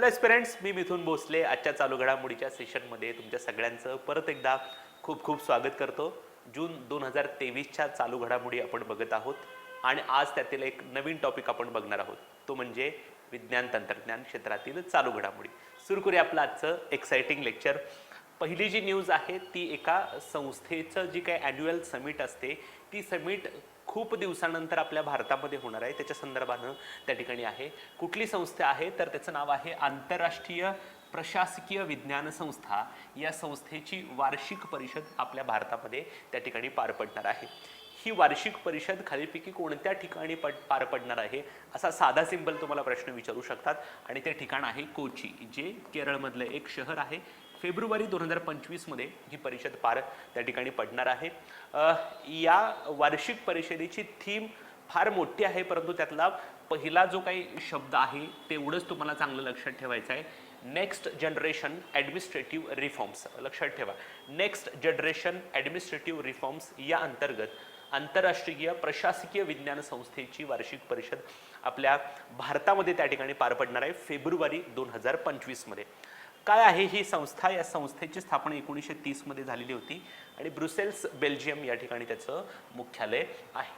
Hello एस्पिरंट्स, मी मिथुन भोसले. आजच्या चालू घडामोडीच्या सेशनमध्ये तुमच्या सगळ्यांचं परत एकदा खूप खूप स्वागत करतो. जून 2023च्या चालू घडामोडी आपण बघत आहोत आणि आज त्यातील एक नवीन टॉपिक आपण बघणार आहोत, तो म्हणजे विज्ञान तंत्रज्ञान क्षेत्रातील चालू घडामोडी. सुरू करूया आपलं आजचं एक्साइटिंग लेक्चर. पहिली जी न्यूज आहे ती एका संस्थेचं जी काही ॲन्युअल समिट असते ती समिट खूप दिवसानंतर आपल्या भारतामध्ये होणार आहे, त्याच्या संदर्भानं त्या ठिकाणी आहे. कुठली संस्था आहे तर त्याचं नाव आहे आंतरराष्ट्रीय प्रशासकीय विज्ञान संस्था. या संस्थेची वार्षिक परिषद आपल्या भारतामध्ये त्या ठिकाणी पार पडणार आहे. ही वार्षिक परिषद खालीपैकी कोणत्या ठिकाणी पार पडणार आहे असा साधा सिंपल तुम्हाला प्रश्न विचारू शकतात आणि ते ठिकाण आहे कोची, जे केरळमधलं एक शहर आहे. फेब्रुवारी 2025 मध्ये ही परिषद पार त्या ठिकाणी पडणार आहे. या वार्षिक परिषदेची थीम फार मोठी आहे, परंतु त्यातला पहिला जो काही शब्द आहे तेवढंच तुम्हाला चांगलं लक्षात ठेवायचं आहे. Next generation administrative reforms. लक्षात ठेवा, नेक्स्ट जनरेशन ॲडमिनिस्ट्रेटिव्ह रिफॉर्म्स या अंतर्गत आंतरराष्ट्रीय प्रशासकीय विज्ञान संस्थेची वार्षिक परिषद आपल्या भारतामध्ये त्या ठिकाणी पार पडणार आहे फेब्रुवारी 2025 मध्ये. काय आहे ही संस्था? या संस्थेची स्थापना 1930 मध्ये झालेली होती आणि ब्रुसेल्स बेल्जियम या ठिकाणी त्याचं मुख्यालय आहे.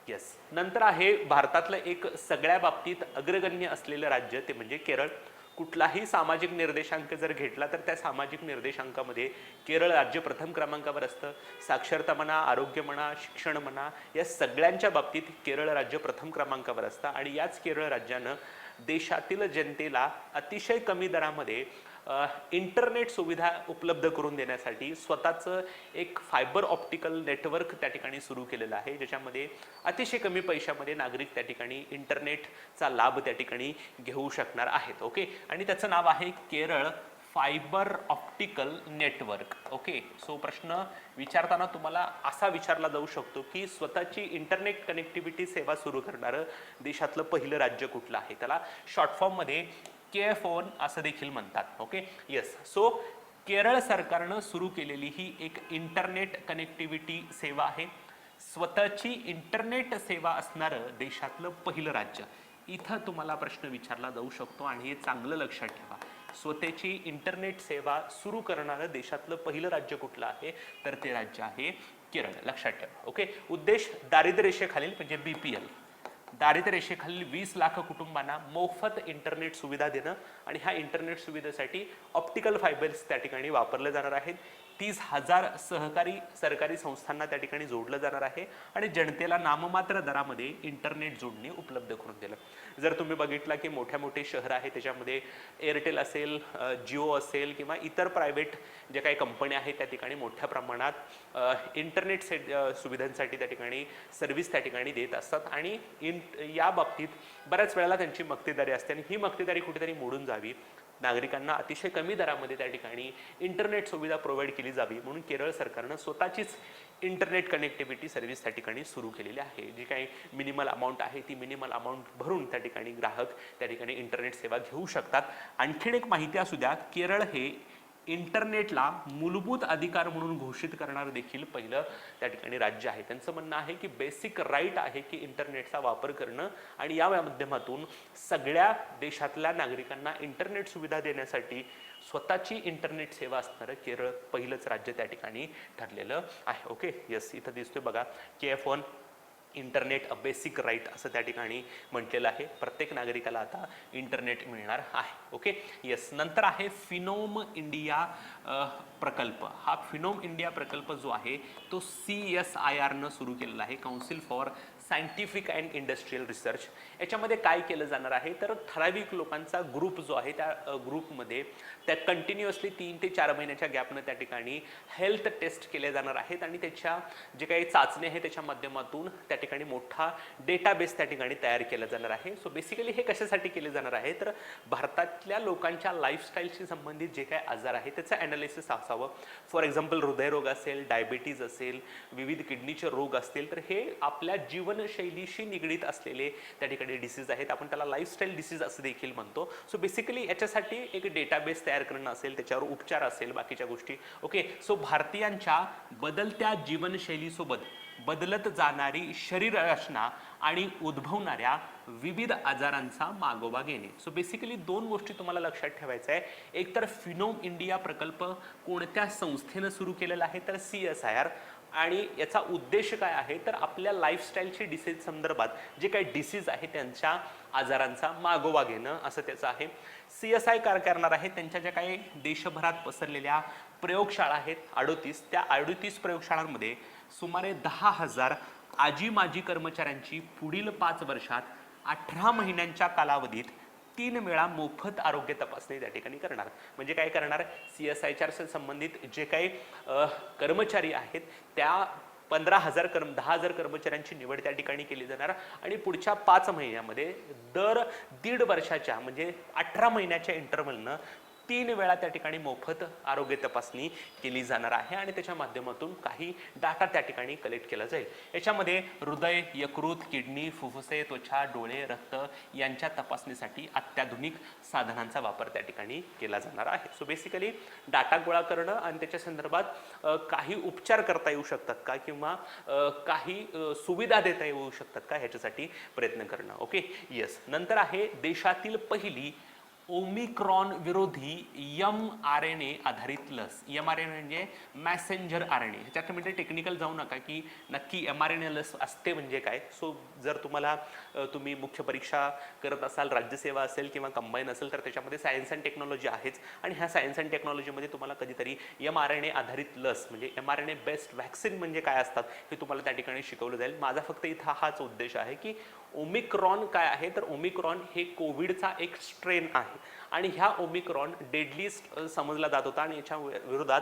येस. नंतर आहे भारतातलं एक सगळ्या बाबतीत अग्रगण्य असलेलं राज्य, ते म्हणजे केरळ. कुठलाही सामाजिक निर्देशांक जर घेतला तर त्या सामाजिक निर्देशांकामध्ये केरळ राज्य प्रथम क्रमांकावर असतं. साक्षरता म्हणा, आरोग्य म्हणा, शिक्षण म्हणा, या सगळ्यांच्या बाबतीत केरळ राज्य प्रथम क्रमांकावर असतं आणि याच केरळ राज्यानं देशातील जनतेला अतिशय कमी दरामध्ये इंटरनेट सुविधा उपलब्ध करून देण्यासाठी स्वतःचं एक फायबर ऑप्टिकल नेटवर्क त्या ठिकाणी सुरू केलेलं आहे, ज्याच्यामध्ये अतिशय कमी पैशामध्ये नागरिक त्या ठिकाणी इंटरनेटचा लाभ त्या ठिकाणी घेऊ शकणार आहेत. ओके, आणि त्याचं नाव आहे Kerala fibre optical network. Okay, so प्रश्न विचारताना तुम्हाला असा विचारला जाऊ शकतो की स्वतःची इंटरनेट कनेक्टिव्हिटी सेवा सुरू करणारं देशातलं पहिलं राज्य कुठलं आहे? त्याला शॉर्ट फॉर्ममध्ये KF1 असं देखील म्हणतात. Okay, yes. सो केरळ सरकारनं सुरू केलेली ही एक इंटरनेट कनेक्टिव्हिटी सेवा आहे. स्वतःची इंटरनेट सेवा असणारं देशातलं पहिलं राज्य. इथं तुम्हाला प्रश्न विचारला जाऊ शकतो आणि हे चांगलं लक्षात ठेवा. स्वतःची इंटरनेट सेवा सुरू करणारं देशातलं पहिलं राज्य कुठलं आहे तर ते राज्य आहे केरळ. लक्षात ठेवा. ओके, उद्देश दारिद्र्य रेषेखालील म्हणजे BPL, दारिद्र्य रेषेखालील 20 लाख कुटुंबांना मोफत इंटरनेट सुविधा देणं आणि ह्या इंटरनेट सुविधेसाठी ऑप्टिकल फायबर्स त्या ठिकाणी वापरले जाणार आहेत. 30,000 सहकारी सरकारी संस्थांना त्या ठिकाणी जोडलं जाणार आहे आणि जनतेला नाममात्र दरामध्ये इंटरनेट जोडणी उपलब्ध करून दिलं. जर तुम्ही बघितला की मोठ्या मोठे शहर आहे त्याच्यामध्ये एअरटेल असेल, जिओ असेल किंवा इतर प्रायव्हेट जे काही कंपन्या आहेत त्या ठिकाणी मोठ्या प्रमाणात इंटरनेट सुविधांसाठी त्या ठिकाणी सर्व्हिस त्या ठिकाणी देत असतात आणि या बाबतीत बऱ्याच वेळेला त्यांची मक्तेदारी असते आणि ही मक्तेदारी कुठेतरी मोडून जावी, नागरिकांना अतिशय कमी दरामध्ये त्या ठिकाणी इंटरनेट सुविधा प्रोव्हाइड केली जावी म्हणून केरळ सरकारनं स्वतःचीच इंटरनेट कनेक्टिव्हिटी सर्व्हिस त्या ठिकाणी सुरू केलेली आहे. जी काही मिनिमल अमाऊंट आहे ती मिनिमल अमाऊंट भरून त्या ठिकाणी ग्राहक त्या ठिकाणी इंटरनेट सेवा घेऊ शकतात. आणखीन एक माहिती असू द्या, केरळ हे इंटरनेटला मूलभूत अधिकार म्हणून घोषित करणारं देखील पहिलं त्या ठिकाणी राज्य आहे. त्यांचं म्हणणं आहे की बेसिक राईट आहे की इंटरनेटचा वापर करणं आणि या माध्यमातून सगळ्या देशातल्या नागरिकांना इंटरनेट सुविधा देण्यासाठी स्वतःची इंटरनेट सेवा असणारं केरळ पहिलंच राज्य त्या ठिकाणी ठरलेलं आहे. Okay, yes. इथं दिसतोय बघा KF1 internet a basic right असं त्या ठिकाणी म्हटलेलं आहे. प्रत्येक नागरिकाला आता इंटरनेट मिळणार आहे. Okay, yes. नंतर आहे फिनोम इंडिया प्रकल्प. हा फिनोम इंडिया प्रकल्प जो आहे तो CSIRनं सुरू केलेला आहे, council for scientific and industrial research. याच्यामध्ये काय केलं जाणार आहे तर ठराविक लोकांचा ग्रुप जो आहे त्या ग्रुपमध्ये त्या कंटिन्युअसली 3 ते 4 महिन्याच्या गॅपनं त्या ठिकाणी हेल्थ टेस्ट केले जाणार आहेत आणि त्याच्या जे काही चाचणी आहे त्याच्या माध्यमातून त्या ठिकाणी मोठा डेटाबेस त्या ठिकाणी तयार केला जाणार आहे. सो बेसिकली हे कशासाठी केले जाणार आहे तर भारतातल्या लोकांच्या लाईफस्टाईलशी संबंधित जे काही आजार आहे त्याचं ॲनालिसिस असावं. फॉर एक्झाम्पल हृदयरोग असेल, डायबिटीज असेल, विविध किडनीचे रोग असतील, तर हे आपल्या जीवनशैलीशी निगडीत असलेले त्या ठिकाणी डिसीज आहेत. आपण त्याला लाईफस्टाईल डिसीज असं देखील म्हणतो. सो बेसिकली याच्यासाठी एक डेटाबेस तयार करणं असेल, त्याच्यावर उपचार असेल, बाकीच्या गोष्टी. ओके, सो भारतीयांच्या बदलत्या जीवनशैलीसोबत बदलत जाणारी शरीर रचना आणि उद्भवणाऱ्या विविध आजारांचा मागोवा घेणे. सो बेसिकली दोन गोष्टी तुम्हाला लक्षात ठेवायच्या आहे. एक तर फिनोम इंडिया प्रकल्प कोणत्या संस्थेनं सुरू केलेला आहे, तर CSIR. आणि याचा उद्देश काय आहे, तर आपल्या लाईफस्टाईलची डिसीज संदर्भात जे काही डिसीज आहे त्यांच्या आजारांचा मागोवा घेणं असं त्याचं आहे. CSI काय करणार आहे, त्यांच्या ज्या काही देशभरात पसरलेल्या प्रयोगशाळा आहेत 38, त्या 38 प्रयोगशाळांमध्ये सुमारे 10,000 आजी माजी कर्मचाऱ्यांची पुढील 5 वर्षात 18 महिन्यांच्या कालावधीत 3 वेळा मोफत आरोग्य तपासणी त्या ठिकाणी करणार. म्हणजे काय करणार, CSIR संबंधित जे काही कर्मचारी आहेत त्या 10,000 कर्मचाऱ्यांची निवड त्या ठिकाणी केली जाणार आणि पुढच्या 5 महिन्यामध्ये दर 1.5 वर्षाच्या म्हणजे 18 महिन्याच्या इंटरव्हलनं 3 वेळा त्या ठिकाणी मोफत आरोग्य तपासणी केली जाणार आहे आणि त्याच्या माध्यमातून काही डाटा त्या ठिकाणी कलेक्ट केला जाईल. याच्यामध्ये हृदय, यकृत, किडनी, फुफ्फुसे, त्वचा, डोळे, रक्त यांच्या तपासणीसाठी अत्याधुनिक साधनांचा वापर त्या ठिकाणी केला जाणार आहे. सो बेसिकली डाटा गोळा करणं आणि त्याच्या संदर्भात काही उपचार करता येऊ शकतात का किंवा काही सुविधा देता येऊ शकतात का ह्याच्यासाठी प्रयत्न करणं. Okay, yes. नंतर आहे देशातील पहिली ओमिक्रॉन विरोधी mRNA आधारित लस. mRNA म्हणजे मॅसेंजर RNA. ह्याच्यामध्ये टेक्निकल जाऊ नका की नक्की mRNA लस असते म्हणजे काय. सो जर तुम्हाला तुम्ही मुख्य परीक्षा करत असाल, राज्यसेवा असेल किंवा कंबाईन असेल, तर त्याच्यामध्ये सायन्स अँड टेक्नॉलॉजी आहेच आणि ह्या सायन्स अँड टेक्नॉलॉजीमध्ये तुम्हाला कधीतरी mRNA आधारित लस म्हणजे mRNA बेस्ड व्हॅक्सिन म्हणजे काय असतात हे तुम्हाला त्या ठिकाणी शिकवलं जाईल. माझा फक्त इथं हाच उद्देश आहे की ओमिक्रॉन काय आहे, तर ओमिक्रॉन हे कोविडचा एक स्ट्रेन आहे आणि ह्या ओमिक्रॉन डेडलीस्ट समजला जात होता आणि याच्या विरोधात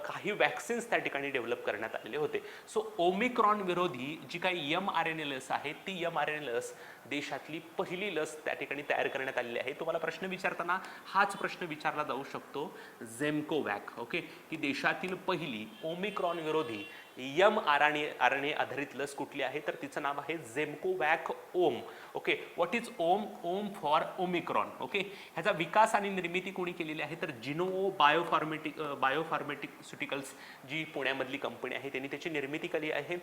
काही वॅक्सिन्स त्या ठिकाणी डेव्हलप करण्यात आलेले होते. सो ओमिक्रॉन विरोधी जी काही mRNA लस आहे ती mRNA लस देशातली पहिली लस त्या ठिकाणी तयार करण्यात आलेली आहे. तुम्हाला प्रश्न विचारताना हाच प्रश्न विचारला जाऊ शकतो, झेमकोवॅक. ओके, ही देशातील पहिली ओमिक्रॉन विरोधी mRNA आधारित लस कुठली आहे, तर तिचं नाव आहे Gemcovac OM. Okay, what is OM? OM for Omicron. Okay, ह्याचा विकास आणि निर्मिती कोणी केलेली आहे, तर जिनोव्हो बायोफार्मास्युटिकल्स जी पुण्यामधली कंपनी आहे त्यांनी त्याची निर्मिती केली आहे.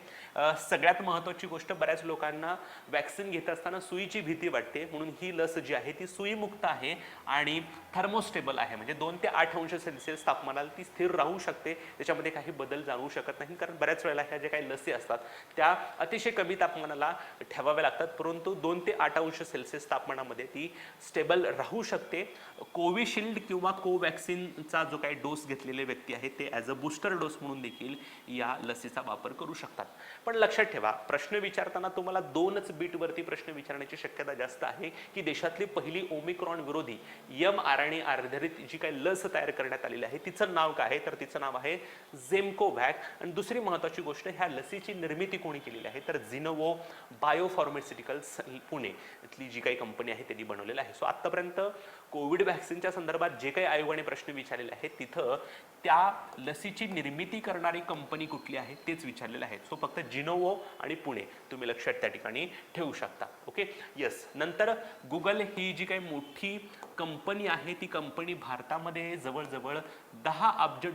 सगळ्यात महत्त्वाची गोष्ट, बऱ्याच लोकांना वॅक्सिन घेत असताना सुईची भीती वाटते, म्हणून ही लस जी आहे ती सुईमुक्त आहे आणि थर्मोस्टेबल आहे. म्हणजे 2 ते 8 अंश सेल्सिअस तापमानाला ती स्थिर राहू शकते, त्याच्यामध्ये काही बदल जाणवू शकत नाही. कारण बऱ्याच वेळेला ह्या ज्या काही लसी असतात त्या अतिशय कमी तापमानाला ठेवाव्या लागतात, परंतु 2 ते 8 अंश सेल्सिअस तापमानामध्ये ती स्टेबल राहू शकते. कोविशिल्ड किंवा कोवॅक्सिनचा जो काही डोस घेतलेले व्यक्ती आहेत ते ॲज अ बूस्टर डोस म्हणून देखील या लसीचा वापर करू शकतात. पण लक्षात ठेवा, प्रश्न विचारताना तुम्हाला 2च बीटवरती प्रश्न विचारण्याची शक्यता जास्त आहे की देशातली पहिली ओमिक्रॉन विरोधी mRNA आधारित जी काही लस तयार करण्यात आलेली आहे तिचं नाव काय आहे, तर तिचं नाव आहे झेमकोवॅक. आणि दुसरी महत्त्वाची गोष्ट, ह्या लसीची निर्मिती कोणी केलेली आहे, तर जिनोव्हो बायोफार्मास्युटिकल्स पुणे इथली जी काही कंपनी आहे त्यांनी बनवलेलं आहे. सो आत्तापर्यंत कोविड व्हॅक्सिनच्या संदर्भात जे काही आयोगाने प्रश्न विचारलेले आहेत तिथं त्या लसीची निर्मिती करणारी कंपनी कुठली आहे तेच विचारलेलं आहे. सो फक्त जिनोव्हो आणि पुणे तुम्ही लक्षात त्या ठिकाणी ठेवू शकता. Okay, yes. नंतर गुगल ही जी काही मोठी कंपनी आहे ती कंपनी भारतामध्ये जवळजवळ 10 अब्ज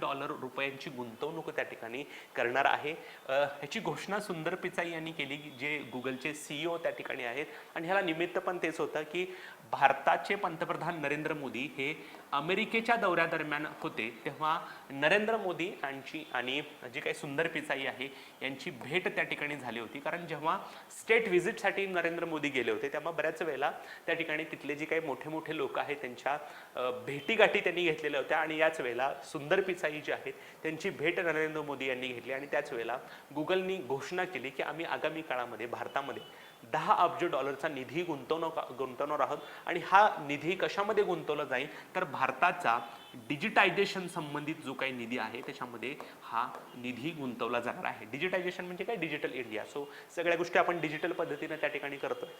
रुपयांची गुंतवणूक त्या ठिकाणी करणार आहे. ह्याची घोषणा सुंदर पिचाई यांनी केली, जे गुगलचे CEO त्या ठिकाणी आहेत. आणि ह्याला निमित्त पण तेच होतं की भारताचे पंतप्रधान नरेंद्र मोदी हे अमेरिकेच्या दौऱ्यादरम्यान होते, तेव्हा नरेंद्र मोदी यांची आणि जी काही सुंदर पिचाई आहे यांची भेट त्या ठिकाणी झाली होती. कारण जेव्हा स्टेट व्हिजिटसाठी नरेंद्र मोदी गेले होते तेव्हा बऱ्याच वेळेला त्या ठिकाणी तिथले जे काही मोठे मोठे लोक आहेत त्यांच्या भेटीगाठी त्यांनी घेतलेल्या होत्या आणि याच वेळेला सुंदर पिचाई जी आहेत त्यांची भेट नरेंद्र मोदी यांनी घेतली आणि त्याच वेळेला गुगलनी घोषणा केली की आम्ही आगामी काळामध्ये भारतामध्ये 10 अब्ज डॉलरचा निधी गुंतवणार आहोत. आणि हा निधी कशामध्ये गुंतवला जाईल, तर भारताचा डिजिटायझेशन संबंधित जो काही निधी आहे त्याच्यामध्ये हा निधी गुंतवला जाणार आहे. डिजिटायझेशन म्हणजे काय, डिजिटल इंडिया. सो सगळ्या गोष्टी आपण डिजिटल पद्धतीने त्या ठिकाणी करतोय.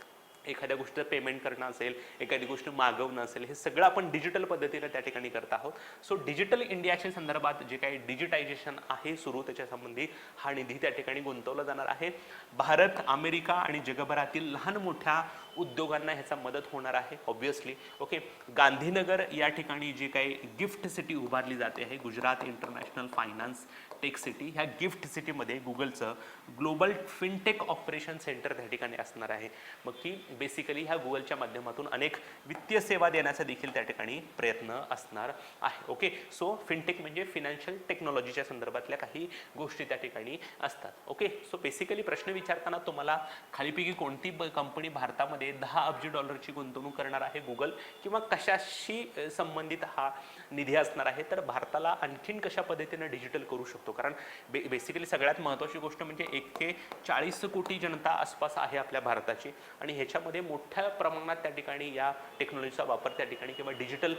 एखाद्या गोष्टीचं पेमेंट करणं असेल, एखादी गोष्ट मागवणं असेल, हे सगळं आपण डिजिटल पद्धतीने त्या ठिकाणी करत आहोत. सो डिजिटल इंडियाच्या संदर्भात जे काही डिजिटायझेशन आहे सुरू त्याच्यासंबंधी हा निधी त्या ठिकाणी गुंतवला जाणार आहे. भारत, अमेरिका आणि जगभरातील लहान मोठ्या उद्योगांना ह्याचा मदत होणार आहे ऑब्विसली. ओके, गांधीनगर या ठिकाणी जी काही गिफ्ट सिटी उभारली जाते आहे, Gujarat international finance tech city, ह्या गिफ्ट सिटीमध्ये गुगलचं ग्लोबल फिनटेक ऑपरेशन सेंटर त्या ठिकाणी असणार आहे. मग की बेसिकली ह्या गुगलच्या माध्यमातून अनेक वित्तीय सेवा देण्याचा देखील त्या ठिकाणी प्रयत्न असणार आहे. ओके, सो फिनटेक म्हणजे फिनान्शियल टेक्नॉलॉजीच्या संदर्भातल्या काही गोष्टी त्या ठिकाणी असतात. ओके, सो बेसिकली प्रश्न विचारताना तुम्हाला खालीपैकी कोणती कंपनी भारतामध्ये $10 अब्ज गुंतवणूक करणार आहे गुगल, किंवा कशाशी संबंधित हा निधी असणार आहे, तर भारताला आणखीन कशा पद्धतीने डिजिटल करू शकतो. कारण बेसिकली सगळ्यात महत्त्वाची गोष्ट म्हणजे 140 कोटी जनता आसपास आहे आपल्या भारताची, आणि ह्याच्यामध्ये मोठ्या प्रमाणात त्या ठिकाणी या टेक्नॉलॉजीचा वापर त्या ठिकाणी किंवा डिजिटल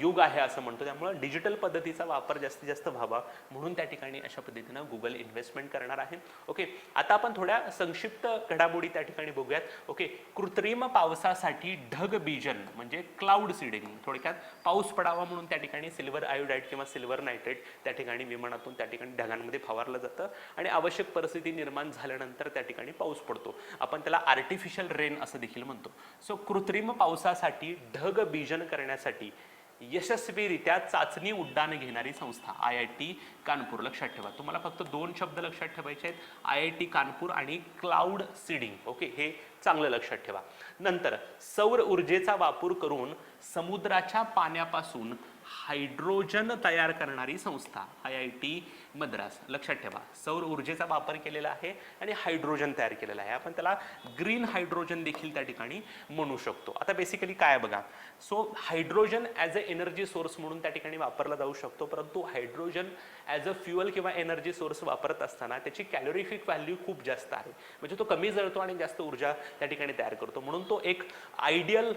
युग आहे असं म्हणतो. त्यामुळे डिजिटल पद्धतीचा वापर जास्तीत जास्त व्हावा म्हणून त्या ठिकाणी अशा पद्धतीनं गुगल इन्व्हेस्टमेंट करणार आहे. ओके, आता आपण थोड्या संक्षिप्त घडामोडी त्या ठिकाणी बघूयात. ओके, कृत्रिम पावसासाठी ढग बीजन म्हणजे क्लाउड सीडिंग, थोडक्यात पाऊस पडावा म्हणून त्या ठिकाणी सिल्वर आयोडाईड किंवा सिल्वर नायट्रेट त्या ठिकाणी विमानातून त्या ठिकाणी ढगांमध्ये फवारलं जातं, आणि आवश्यक परिस्थिती निर्माण झाल्यानंतर त्या ठिकाणी पाऊस पडतो. आपण त्याला आर्टिफिशियल रेन असं देखील म्हणतो. सो कृत्रिम पावसासाठी ढग बीजन करण्यासाठी यशस्वीरित्या चाचणी उड्डाण घेणारी संस्था IIT कानपूर. लक्षात ठेवा, तुम्हाला फक्त 2 शब्द लक्षात ठेवायचे आहेत, IIT कानपूर आणि क्लाउड सीडिंग. ओके, हे चांगलं लक्षात ठेवा. नंतर सौर ऊर्जेचा वापर करून समुद्राच्या पाण्यापासून हायड्रोजन तयार करणारी संस्था IIT मद्रास. लक्षात ठेवा, सौर ऊर्जेचा वापर केलेला आहे आणि हायड्रोजन तयार केलेला आहे. आपण त्याला ग्रीन हायड्रोजन देखील त्या ठिकाणी म्हणू शकतो. आता बेसिकली काय बघा, so hydrogen as a energy source म्हणून त्या ठिकाणी वापरला जाऊ शकतो, परंतु हायड्रोजन ॲज अ फ्युअल किंवा एनर्जी सोर्स वापरत असताना त्याची कॅलोरिफिक व्हॅल्यू खूप जास्त आहे, म्हणजे तो कमी जळतो आणि जास्त ऊर्जा त्या ठिकाणी तयार करतो, म्हणून तो एक आयडियल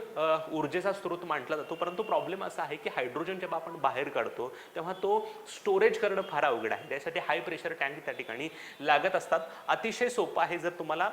ऊर्जेचा स्रोत मानला जातो. परंतु प्रॉब्लेम असा आहे की हायड्रोजन जेव्हा आपण बाहेर काढतो तेव्हा तो स्टोरेज करणं फार अवघड आहे. त्यासाठी हाय प्रेशर टँक त्या ठिकाणी लागत असतात. अतिशय सोपं आहे, जर तुम्हाला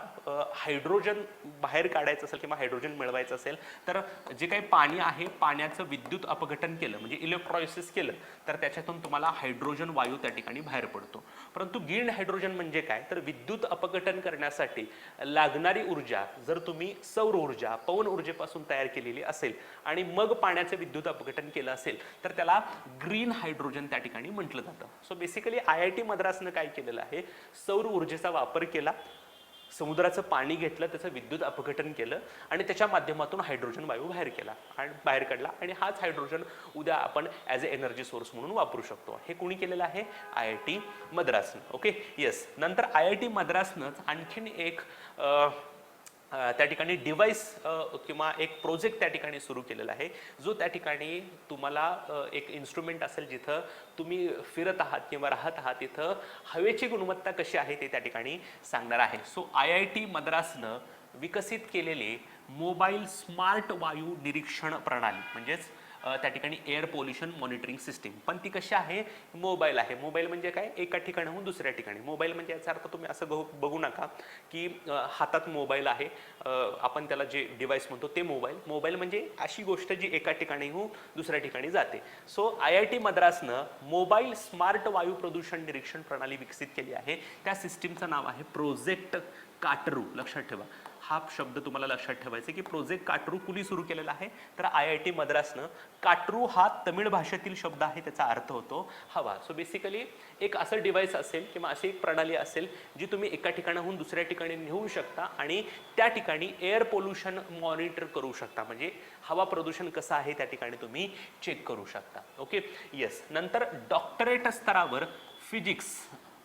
हायड्रोजन बाहेर काढायचं असेल किंवा हायड्रोजन मिळवायचं असेल तर जे काही पाणी आहे, पाण्याचं विद्युत अपघटन केलं म्हणजे इलेक्ट्रॉलिसिस केलं तर त्याच्यातून तुम्हाला हायड्रोजन वायू त्या ठिकाणी बाहेर पडतो. परंतु ग्रीन हायड्रोजन म्हणजे काय, तर विद्युत अपघटन करण्यासाठी लागणारी ऊर्जा जर तुम्ही सौर ऊर्जा, पवन ऊर्जेपासून तयार केलेली असेल आणि मग पाण्याचे विद्युत अपघटन केलं असेल तर त्याला ग्रीन हायड्रोजन त्या ठिकाणी म्हटलं जातं. सो बेसिकली IIT मद्रासनं काय केलेलं आहे, सौर ऊर्जेचा वापर केला, समुद्राचं पाणी घेतलं, त्याचं विद्युत अपघटन केलं आणि त्याच्या माध्यमातून हायड्रोजन वायू बाहेर काढला, आणि हाच हायड्रोजन उद्या आपण ॲज अ एनर्जी सोर्स म्हणून वापरू शकतो. हे कोणी केलेलं आहे, IIT मद्रासनं. Okay, yes. नंतर IIT मद्रासनंच आणखीन एक त्या ठिकाणी डिव्हाइस किंवा एक प्रोजेक्ट त्या ठिकाणी सुरू केलेला आहे, जो त्या ठिकाणी तुम्हाला एक इन्स्ट्रुमेंट असेल जिथं तुम्ही फिरत आहात किंवा राहत आहात, तिथं हवेची गुणवत्ता कशी आहे ते त्या ठिकाणी सांगणार आहे. सो IIT मद्रासनं विकसित केलेले मोबाईल स्मार्ट वायू निरीक्षण प्रणाली म्हणजेच त्या ठिकाणी एअर पोल्युशन मॉनिटरिंग सिस्टीम, पण ती कशी आहे, मोबाईल आहे. मोबाईल म्हणजे काय, एका ठिकाणाहून दुसऱ्या ठिकाणी. मोबाईल म्हणजे याचा अर्थ तुम्ही असं बघू नका की हातात मोबाईल आहे, आपण त्याला जे डिव्हाइस म्हणतो ते मोबाईल म्हणजे अशी गोष्ट जी एका ठिकाणीहून दुसऱ्या ठिकाणी जाते. सो IIT मद्रासनं मोबाईल स्मार्ट वायू प्रदूषण निरीक्षण प्रणाली विकसित केली आहे. त्या सिस्टीमचं नाव आहे प्रोजेक्ट काटरू. लक्षात ठेवा, हा शब्द तुम्हाला लक्षात ठेवायचा की प्रोजेक्ट काटरू कुणी सुरू केलेला आहे, तर IIT मद्रासनं. काटरू हा तमिळ भाषेतील शब्द आहे, त्याचा अर्थ होतो हवा. सो बेसिकली एक असं डिव्हाइस असेल किंवा अशी एक प्रणाली असेल जी तुम्ही एका ठिकाणाहून दुसऱ्या ठिकाणी नेऊ शकता आणि त्या ठिकाणी एअर पोल्युशन मॉनिटर करू शकता, म्हणजे हवा प्रदूषण कसं आहे त्या ठिकाणी तुम्ही चेक करू शकता. Okay, yes. नंतर डॉक्टरेट स्तरावर फिजिक्स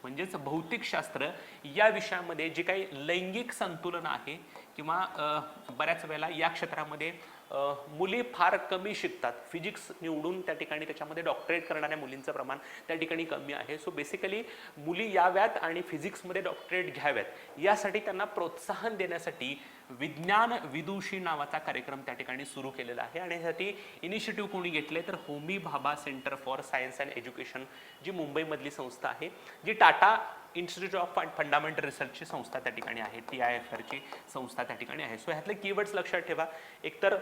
म्हणजेच भौतिकशास्त्र या विषयामध्ये जे काही लैंगिक संतुलन आहे किंवा बऱ्याच वेळेला या क्षेत्रामध्ये मुली फार कमी शिकतात, फिजिक्स निवडून त्या ठिकाणी त्याच्यामध्ये डॉक्टरेट करणाऱ्या मुलींचं प्रमाण त्या ठिकाणी कमी आहे. सो बेसिकली मुली याव्यात आणि फिजिक्समध्ये डॉक्टरेट घ्याव्यात यासाठी त्यांना प्रोत्साहन देण्यासाठी विज्ञान विदुषी नावाचा कार्यक्रम त्या ठिकाणी सुरू केलेला आहे, आणि यासाठी इनिशिएटिव्ह कोणी घेतले तर Homi Bhabha centre for science and education, जी मुंबईमधली संस्था आहे, जी टाटा इन्स्टिट्यूट ऑफ फंडामेंटल रिसर्चची संस्था त्या ठिकाणी आहे, TIFR ची संस्था त्या ठिकाणी आहे. सो ह्यातले कीवर्ड्स लक्षात ठेवा. एकतर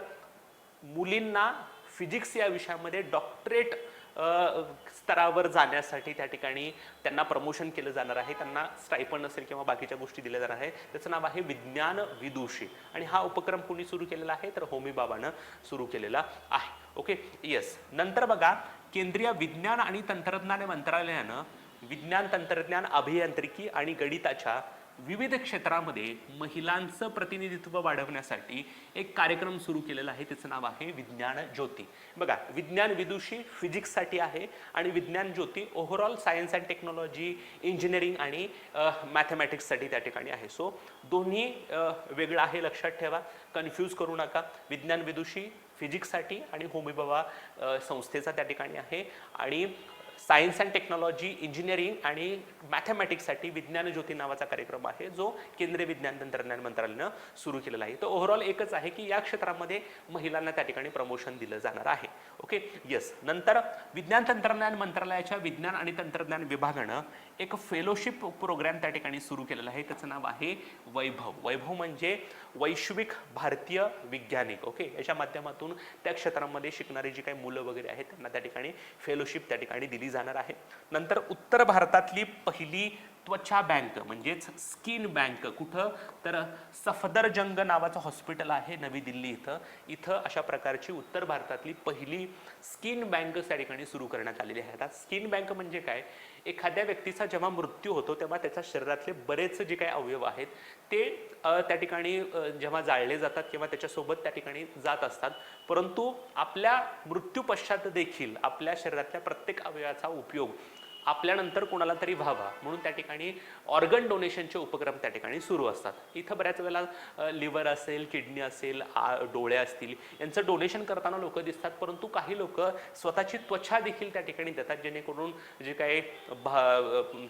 मुलींना फिजिक्स या विषयामध्ये डॉक्टरेट स्तरावर जाण्यासाठी त्या ठिकाणी त्यांना प्रमोशन केलं जाणार आहे, त्यांना स्टायपंड असेल किंवा बाकीच्या गोष्टी दिल्या जाणार आहे. त्याचं नाव आहे विज्ञान विदुषी आणि हा उपक्रम कोणी सुरू केलेला आहे तर होमी बाबानं सुरू केलेला आहे. Okay, yes. नंतर बघा, केंद्रीय विज्ञान आणि तंत्रज्ञान मंत्रालयानं विज्ञान, तंत्रज्ञान, अभियांत्रिकी आणि गणिताच्या विविध क्षेत्रामध्ये महिलांचं प्रतिनिधित्व वाढवण्यासाठी एक कार्यक्रम सुरू केलेला आहे. त्याचं नाव आहे विज्ञान ज्योती. बघा, विज्ञान विदुषी फिजिक्ससाठी आहे आणि Vigyan Jyoti overall science and technology, engineering आणि मॅथमॅटिक्ससाठी त्या ठिकाणी आहे. सो दोन्ही वेगळं आहे, लक्षात ठेवा, कन्फ्यूज करू नका. विज्ञान विदुषी फिजिक्ससाठी आणि होमी बाबा संस्थेचा त्या ठिकाणी आहे आणि सायन्स अँड टेक्नॉलॉजी, इंजिनिअरिंग आणि मॅथमॅटिक्ससाठी विज्ञान ज्योती नावाचा कार्यक्रम आहे जो केंद्रीय विज्ञान तंत्रज्ञान मंत्रालयानं सुरू केलेला आहे. तर ओव्हरऑल एकच आहे की या क्षेत्रामध्ये महिलांना त्या ठिकाणी प्रमोशन दिलं जाणार आहे. Okay, yes. नंतर विज्ञान तंत्रज्ञान मंत्रालयाच्या विज्ञान आणि तंत्रज्ञान विभागानं एक फेलोशिप प्रोग्राम त्या ठिकाणी सुरू केलेला आहे. त्याचं नाव आहे वैभव. वैभव म्हणजे वैश्विक भारतीय वैज्ञानिक. ओके, याच्या माध्यमातून त्या क्षेत्रामध्ये शिकणारी जी काही मुलं वगैरे आहेत त्यांना त्या ठिकाणी फेलोशिप त्या ठिकाणी दिली जाणार आहे. नंतर उत्तर भारतातली पहिली त्वचा बँक म्हणजेच स्किन बँक कुठं तर सफदरजंग नावाचं हॉस्पिटल आहे नवी दिल्ली इथं अशा प्रकारची उत्तर भारतातली पहिली स्किन बँक त्या ठिकाणी सुरू करण्यात आलेली आहे. आता स्किन बँक म्हणजे काय, एखाद्या व्यक्तीचा जेव्हा मृत्यू होतो तेव्हा त्याच्या शरीरातले बरेच जे काही अवयव आहेत ते त्या ठिकाणी जेव्हा जाळले जातात किंवा त्याच्यासोबत त्या ठिकाणी जात असतात, परंतु आपल्या मृत्यू पश्चात देखील आपल्या शरीरातल्या प्रत्येक अवयवाचा उपयोग आपल्यानंतर कोणाला तरी व्हावा म्हणून त्या ठिकाणी ऑर्गन डोनेशनचे उपक्रम त्या ठिकाणी सुरू असतात. इथं बऱ्याच वेळेला लिव्हर असेल, किडनी असेल, डोळे असतील यांचं डोनेशन करताना लोक दिसतात, परंतु काही लोक स्वतःची त्वचा देखील त्या ठिकाणी देतात जेणेकरून जे काही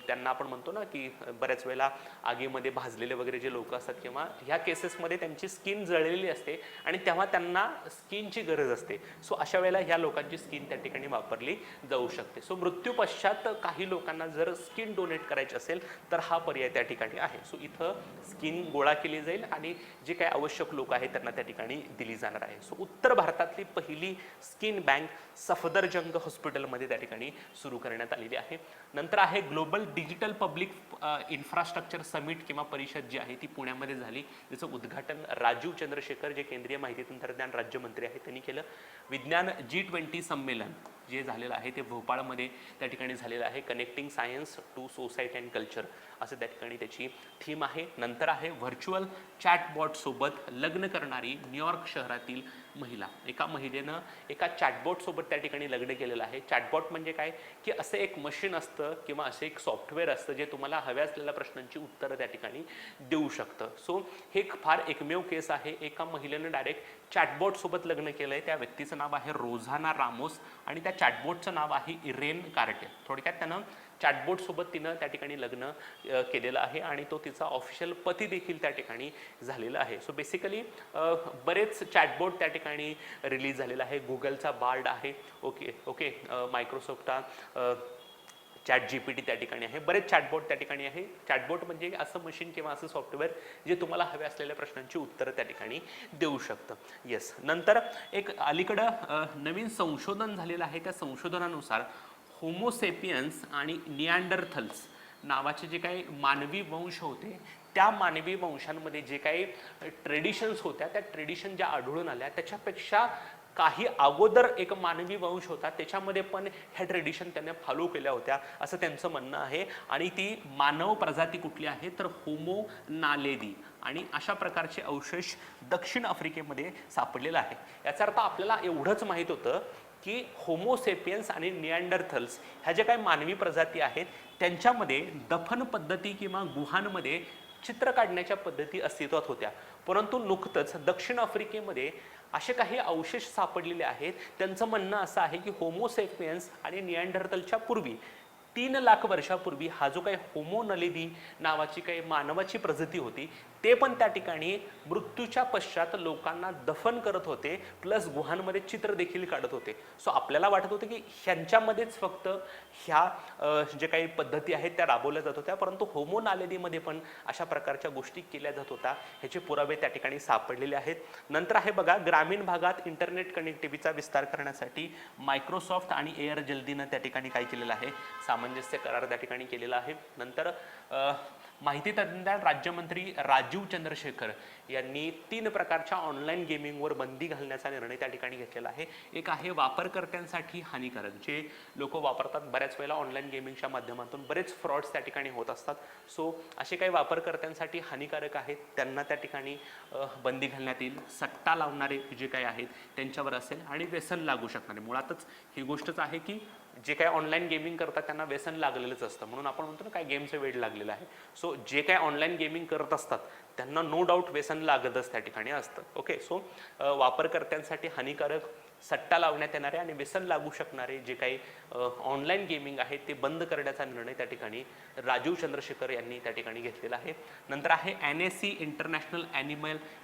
त्यांना आपण म्हणतो ना की बऱ्याच वेळेला आगीमध्ये भाजलेले वगैरे जे लोक असतात किंवा ह्या केसेसमध्ये त्यांची स्किन जळलेली असते आणि तेव्हा त्यांना स्किनची गरज असते. सो अशा वेळेला ह्या लोकांची स्किन त्या ठिकाणी वापरली जाऊ शकते. सो मृत्यू पश्चात काही लोकांना जर स्किन डोनेट करायची असेल तर हा पर्याय त्या ठिकाणी आहे. सो इथं स्किन गोळा केली जाईल आणि जे काही आवश्यक लोक आहेत त्यांना त्या ठिकाणी दिली जाणार आहे. सो उत्तर भारतातली पहिली स्किन बँक सफदरजंग हॉस्पिटलमध्ये त्या ठिकाणी सुरू करण्यात आलेली आहे. नंतर आहे global digital public infrastructure summit किंवा परिषद जी आहे ती पुण्यामध्ये झाली, ज्याचं उद्घाटन राजीव चंद्रशेखर जे केंद्रीय माहिती तंत्रज्ञान राज्यमंत्री आहेत त्यांनी केलं. विज्ञान G20 संमेलन जे झालेलं आहे ते भोपाळमध्ये त्या ठिकाणी झालेलं आहे. Connecting science to society and culture असं त्या ठिकाणी त्याची थीम आहे. नंतर आहे व्हर्च्युअल चॅटबॉट सोबत लग्न करणारी न्यूयॉर्क शहरातील महिला. एका महिलेनं एका चॅटबॉट सोबत त्या ठिकाणी लग्न केलेलं आहे. चॅटबॉट म्हणजे काय की असं एक मशीन असतं किंवा असं एक सॉफ्टवेअर असतं जे तुम्हाला हव्या असलेल्या प्रश्नांची उत्तरं त्या ठिकाणी देऊ शकतं. सो हे फार एकमेव केस आहे. एका महिलेनं डायरेक्ट चॅटबॉट सोबत लग्न केलंय. त्या व्यक्तीचं नाव आहे रोझाना रामोस आणि त्या चॅटबॉटचं नाव आहे इरेन कार्टे. थोडक्यात त्यानं चॅटबॉट सोबत तिनं त्या ठिकाणी लग्न केलेलं आहे आणि तो तिचा ऑफिशियल पती देखील त्या ठिकाणी झालेला आहे. सो बेसिकली बरेच चॅटबॉट त्या ठिकाणी रिलीज झालेला आहे. गुगलचा बार्ड आहे. ओके मायक्रोसॉफ्टचा ChatGPT त्या ठिकाणी आहे. बरेच चॅटबॉट त्या ठिकाणी आहे. चॅटबॉट म्हणजे असं मशीन किंवा असं सॉफ्टवेअर जे तुम्हाला हव्या असलेल्या प्रश्नांची उत्तरं त्या ठिकाणी देऊ शकतं. येस. नंतर एक अलीकडं नवीन संशोधन झालेलं आहे. त्या संशोधनानुसार होमोसेपियन्स आणि निअँडरथल्स नावाचे जे काही मानवी वंश होते त्या मानवी वंशांमध्ये जे काही ट्रेडिशन्स होत्या त्या ट्रेडिशन ज्या आढळून आल्या त्याच्यापेक्षा काही अगोदर एक मानवी वंश होता त्याच्यामध्ये पण ह्या ट्रेडिशन त्यांनी फॉलो केल्या होत्या असं त्यांचं म्हणणं आहे. आणि ती मानव प्रजाती कुठली आहे तर होमो नालेदी आणि अशा प्रकारचे अवशेष दक्षिण आफ्रिकेमध्ये सापडलेला आहे. याचा अर्थ आपल्याला एवढंच माहीत होतं की होमोसेपियन्स आणि निअँडरथल्स ह्या ज्या काही मानवी प्रजाती आहेत त्यांच्यामध्ये दफन पद्धती किंवा गुहांमध्ये चित्र काढण्याच्या पद्धती अस्तित्वात होत्या, परंतु नुकतंच दक्षिण आफ्रिकेमध्ये असे काही अवशेष सापडलेले आहेत. त्यांचं म्हणणं असं आहे की होमोसेपियन्स आणि निअँडरथलच्या पूर्वी 3 लाख वर्षापूर्वी हा जो काही होमो नलेदी नावाची काही मानवाची प्रजाती होती ते पण त्या ठिकाणी मृत्यूच्या पश्चात लोकांना दफन करत होते, प्लस गुहांमध्ये चित्र देखील काढत होते. सो आपल्याला वाटत होतं की ह्यांच्यामध्येच फक्त ह्या जे काही पद्धती आहेत त्या राबवल्या जात होत्या, परंतु होमो नालेदीमध्ये पण अशा प्रकारच्या गोष्टी केल्या जात होत्या. ह्याचे पुरावे त्या ठिकाणी सापडलेले आहेत. नंतर आहे बघा, ग्रामीण भागात इंटरनेट कनेक्टिव्हिटीचा विस्तार करण्यासाठी मायक्रोसॉफ्ट आणि एअर जल्दीनं त्या ठिकाणी काय केलेलं आहे, सामंजस्य करार त्या ठिकाणी केलेला आहे. नंतर माहिती तंत्रज्ञान राज्यमंत्री राजीव चंद्रशेखर यांनी 3 प्रकारच्या ऑनलाईन गेमिंगवर बंदी घालण्याचा निर्णय त्या ठिकाणी घेतलेला आहे. एक आहे वापरकर्त्यांसाठी हानिकारक, जे लोक वापरतात बऱ्याच वेळेला ऑनलाईन गेमिंगच्या माध्यमातून बरेच फ्रॉड्स त्या ठिकाणी होत असतात. सो असे काही वापरकर्त्यांसाठी हानिकारक आहेत त्यांना त्या ठिकाणी बंदी घालण्यात येईल. सट्टा लावणारे जे काही आहेत त्यांच्यावर असेल आणि व्यसन लागू शकणारे, मुळातच ही गोष्टच आहे की जे काय ऑनलाईन गेमिंग करतात त्यांना व्यसन लागलेलंच असतं, म्हणून आपण म्हणतो ना काय गेमचं वेड लागलेलं आहे. सो जे काय ऑनलाईन गेमिंग करत असतात त्यांना नो डाऊट व्यसन लागतच त्या ठिकाणी असतं. ओके, सो वापरकर्त्यांसाठी हानिकारक, सट्टा लावण्यात येणारे आणि व्यसन लागू शकणारे जे काही ऑनलाईन गेमिंग आहे ते बंद करण्याचा निर्णय त्या ठिकाणी राजीव चंद्रशेखर यांनी त्या ठिकाणी घेतलेला आहे. नंतर आहे NAC international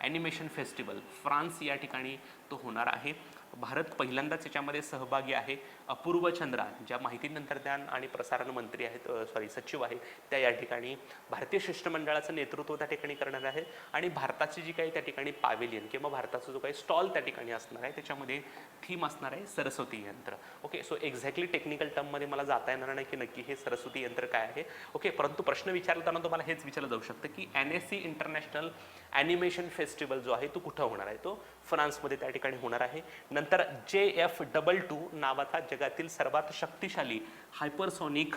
animation festival, France या ठिकाणी तो होणार आहे. भारत पहिल्यांदाच याच्यामध्ये सहभागी आहे. अपूर्व चंद्रा ज्या माहिती तंत्रज्ञान आणि प्रसारण मंत्री आहेत, सचिव आहेत, त्या या ठिकाणी भारतीय शिष्टमंडळाचं नेतृत्व त्या ठिकाणी करणार आहे. आणि भारताची जी काही त्या ठिकाणी पॅव्हिलियन किंवा भारताचा जो काही स्टॉल त्या ठिकाणी असणार आहे त्याच्यामध्ये थीम असणार आहे सरस्वती यंत्र. ओके, सो एक्झॅक्टली टेक्निकल टर्ममध्ये मला जाता येणार नाही की नक्की हे सरस्वती यंत्र काय आहे. ओके, परंतु प्रश्न विचारताना तुम्हाला हेच विचारलं जाऊ शकतं की NAC इंटरनॅशनल ॲनिमेशन फेस्टिवल जो आहे तो कुठं होणार आहे, तो फ्रान्समध्ये त्या ठिकाणी होणार आहे. नंतर JF22 नावाचा जगातील सर्वात शक्तिशाली हायपरसॉनिक